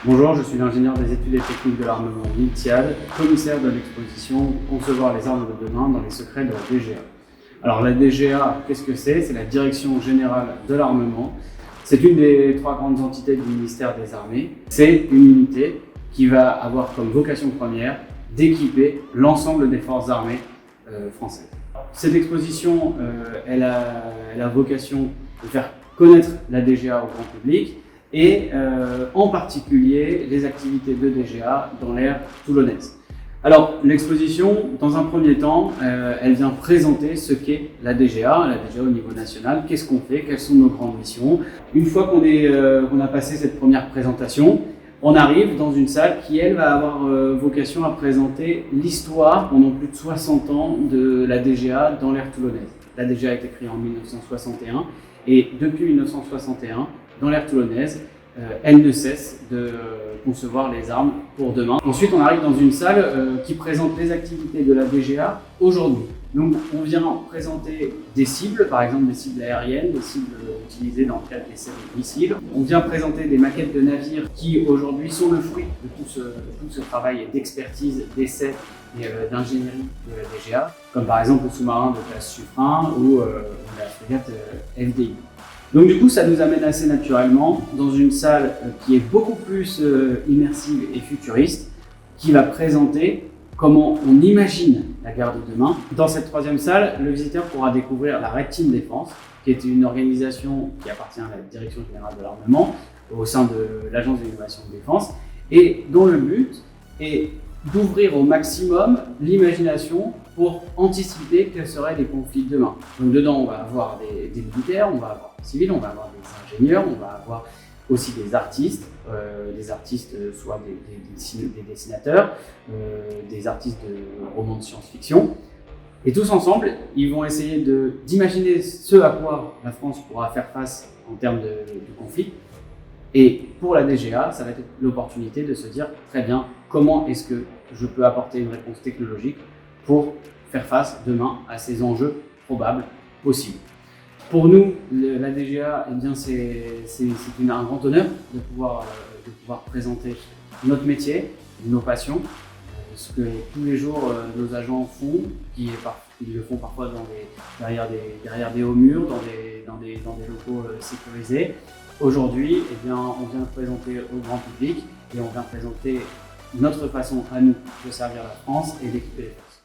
Bonjour, je suis l'ingénieur des études et techniques de l'armement Miltiad, commissaire de l'exposition Concevoir les armes de demain dans les secrets de la DGA. Alors la DGA, qu'est-ce que c'est? C'est la Direction Générale de l'Armement. C'est une des trois grandes entités du ministère des Armées. C'est une unité qui va avoir comme vocation première d'équiper l'ensemble des forces armées françaises. Cette exposition, elle a vocation de faire connaître la DGA au grand public et en particulier les activités de DGA dans l'ère toulonnaise. Alors l'exposition, dans un premier temps, elle vient présenter ce qu'est la DGA au niveau national, qu'est-ce qu'on fait, quelles sont nos grandes missions. Une fois qu'on a passé cette première présentation, on arrive dans une salle qui, elle, va avoir vocation à présenter l'histoire pendant plus de 60 ans de la DGA dans l'ère toulonnaise. La DGA a été créée en 1961 et depuis 1961, dans l'ère toulonnaise, elle ne cesse de concevoir les armes pour demain. Ensuite, on arrive dans une salle qui présente les activités de la DGA aujourd'hui. Donc, on vient présenter des cibles, par exemple des cibles aériennes, des cibles utilisées dans le cadre des essais de missiles. On vient présenter des maquettes de navires qui, aujourd'hui, sont le fruit de tout ce travail d'expertise, d'essai et d'ingénierie de la DGA, comme par exemple le sous-marin de classe Suffren ou la frégate FDI. Donc du coup, ça nous amène assez naturellement dans une salle qui est beaucoup plus immersive et futuriste, qui va présenter comment on imagine la guerre de demain. Dans cette troisième salle, le visiteur pourra découvrir la Red Team Défense, qui est une organisation qui appartient à la Direction Générale de l'Armement, au sein de l'Agence de l'innovation de défense, et dont le but est d'ouvrir au maximum l'imagination pour anticiper quels seraient les conflits de demain. Donc dedans, on va avoir des militaires, on va avoir des civils, on va avoir des ingénieurs, on va avoir aussi des artistes soit des dessinateurs, des artistes de romans de science-fiction. Et tous ensemble, ils vont essayer d'imaginer ce à quoi la France pourra faire face en termes de conflit. Et pour la DGA, ça va être l'opportunité de se dire, très bien, comment est-ce que je peux apporter une réponse technologique pour faire face demain à ces enjeux probables, possibles. Pour nous, la DGA, eh bien, c'est un grand honneur de pouvoir présenter notre métier, nos passions, ce que tous les jours nos agents font, ils le font parfois derrière des hauts murs, dans des locaux sécurisés. Aujourd'hui, eh bien, on vient présenter au grand public et on vient présenter notre façon à nous de servir la France et d'équiper les forces.